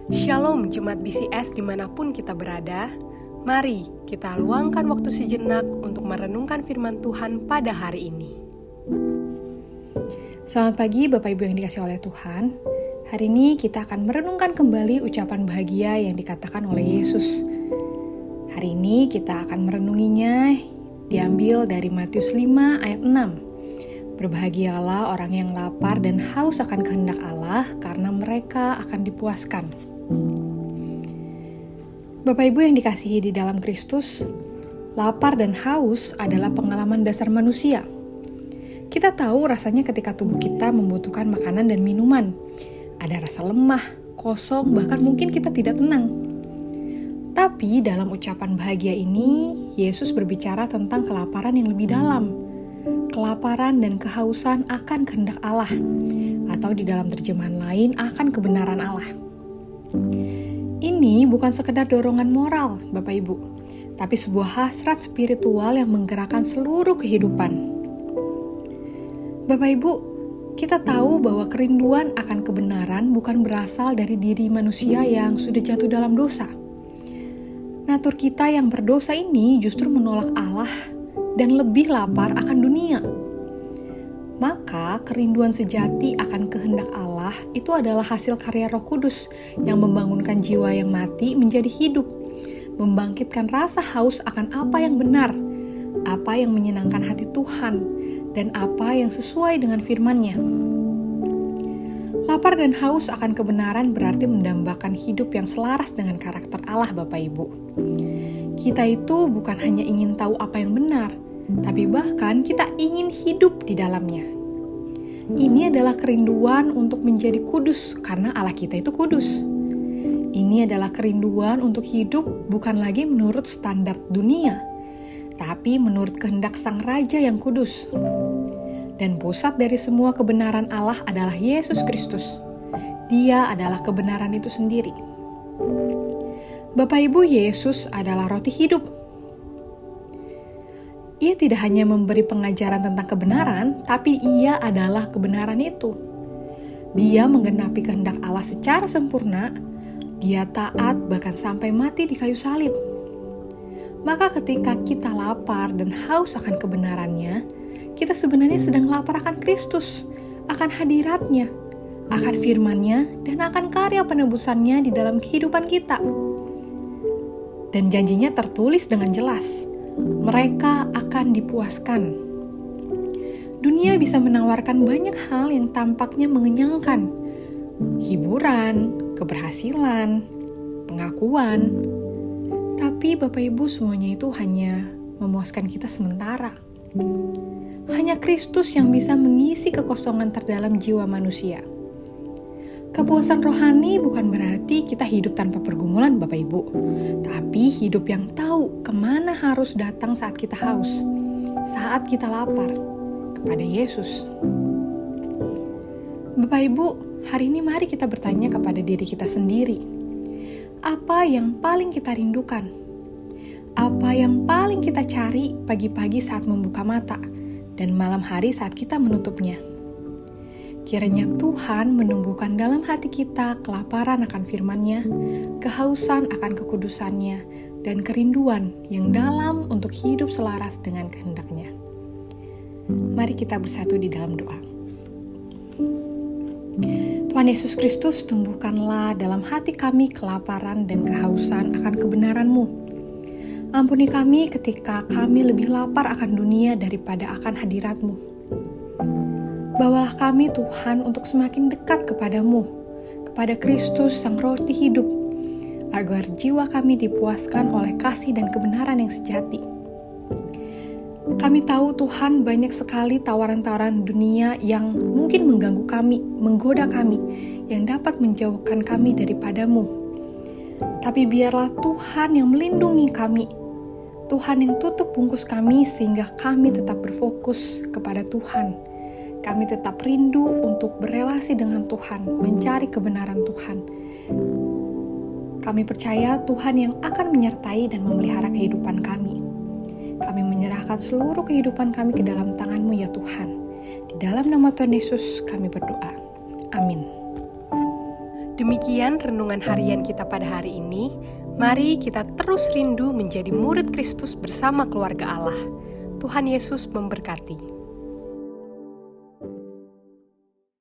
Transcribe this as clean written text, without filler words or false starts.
Shalom Jemaat BCS dimanapun kita berada. Mari kita luangkan waktu sejenak untuk merenungkan firman Tuhan pada hari ini. Selamat pagi Bapak Ibu yang dikasihi oleh Tuhan. Hari ini kita akan merenungkan kembali ucapan bahagia yang dikatakan oleh Yesus. Hari ini kita akan merenunginya diambil dari Matius 5 ayat 6. Berbahagialah orang yang lapar dan haus akan kehendak Allah, karena mereka akan dipuaskan. Bapak Ibu yang dikasihi di dalam Kristus, lapar dan haus adalah pengalaman dasar manusia. Kita tahu rasanya ketika tubuh kita membutuhkan makanan dan minuman. Ada rasa lemah, kosong, bahkan mungkin kita tidak tenang. Tapi dalam ucapan bahagia ini, Yesus berbicara tentang kelaparan yang lebih dalam. Kelaparan dan kehausan akan kehendak Allah, atau di dalam terjemahan lain akan kebenaran Allah. Ini bukan sekedar dorongan moral, Bapak Ibu, tapi sebuah hasrat spiritual yang menggerakkan seluruh kehidupan. Bapak Ibu, kita tahu bahwa kerinduan akan kebenaran bukan berasal dari diri manusia yang sudah jatuh dalam dosa. Natur kita yang berdosa ini justru menolak Allah dan lebih lapar akan dunia. Maka kerinduan sejati akan kehendak Allah itu adalah hasil karya Roh Kudus yang membangunkan jiwa yang mati menjadi hidup, membangkitkan rasa haus akan apa yang benar, apa yang menyenangkan hati Tuhan, dan apa yang sesuai dengan firman-Nya. Lapar dan haus akan kebenaran berarti mendambakan hidup yang selaras dengan karakter Allah, Bapak Ibu. Kita itu bukan hanya ingin tahu apa yang benar, tapi bahkan kita ingin hidup di dalamnya. Ini adalah kerinduan untuk menjadi kudus, karena Allah kita itu kudus. Ini adalah kerinduan untuk hidup bukan lagi menurut standar dunia, tapi menurut kehendak Sang Raja yang kudus. Dan pusat dari semua kebenaran Allah adalah Yesus Kristus. Dia adalah kebenaran itu sendiri. Bapak Ibu, Yesus adalah roti hidup. Ia tidak hanya memberi pengajaran tentang kebenaran, tapi Ia adalah kebenaran itu. Dia menggenapi kehendak Allah secara sempurna. Dia taat bahkan sampai mati di kayu salib. Maka ketika kita lapar dan haus akan kebenarannya, kita sebenarnya sedang lapar akan Kristus, akan hadirat-Nya, akan firman-Nya, dan akan karya penebusan-Nya di dalam kehidupan kita. Dan janjinya tertulis dengan jelas. Mereka akan dipuaskan. Dunia bisa menawarkan banyak hal yang tampaknya mengenyangkan. Hiburan, keberhasilan, pengakuan. Tapi Bapak Ibu, semuanya itu hanya memuaskan kita sementara. Hanya Kristus yang bisa mengisi kekosongan terdalam jiwa manusia. Kepuasan rohani bukan berarti kita hidup tanpa pergumulan, Bapak Ibu, tapi hidup yang tahu kemana harus datang saat kita haus, saat kita lapar, kepada Yesus. Bapak Ibu, hari ini mari kita bertanya kepada diri kita sendiri. Apa yang paling kita rindukan? Apa yang paling kita cari pagi-pagi saat membuka mata, dan malam hari saat kita menutupnya? Kiranya Tuhan menumbuhkan dalam hati kita kelaparan akan firman-Nya, kehausan akan kekudusan-Nya, dan kerinduan yang dalam untuk hidup selaras dengan kehendak-Nya. Mari kita bersatu di dalam doa. Tuhan Yesus Kristus, tumbuhkanlah dalam hati kami kelaparan dan kehausan akan kebenaran-Mu. Ampuni kami ketika kami lebih lapar akan dunia daripada akan hadirat-Mu. Bawalah kami Tuhan untuk semakin dekat kepadamu, kepada Kristus Sang Roti Hidup, agar jiwa kami dipuaskan oleh kasih dan kebenaran yang sejati. Kami tahu Tuhan banyak sekali tawaran-tawaran dunia yang mungkin mengganggu kami, menggoda kami, yang dapat menjauhkan kami daripadamu. Tapi biarlah Tuhan yang melindungi kami, Tuhan yang tutup bungkus kami sehingga kami tetap berfokus kepada Tuhan. Kami tetap rindu untuk berelasi dengan Tuhan, mencari kebenaran Tuhan. Kami percaya Tuhan yang akan menyertai dan memelihara kehidupan kami. Kami menyerahkan seluruh kehidupan kami ke dalam tangan-Mu ya Tuhan. Di dalam nama Tuhan Yesus kami berdoa. Amin. Demikian renungan harian kita pada hari ini. Mari kita terus rindu menjadi murid Kristus bersama keluarga Allah. Tuhan Yesus memberkati.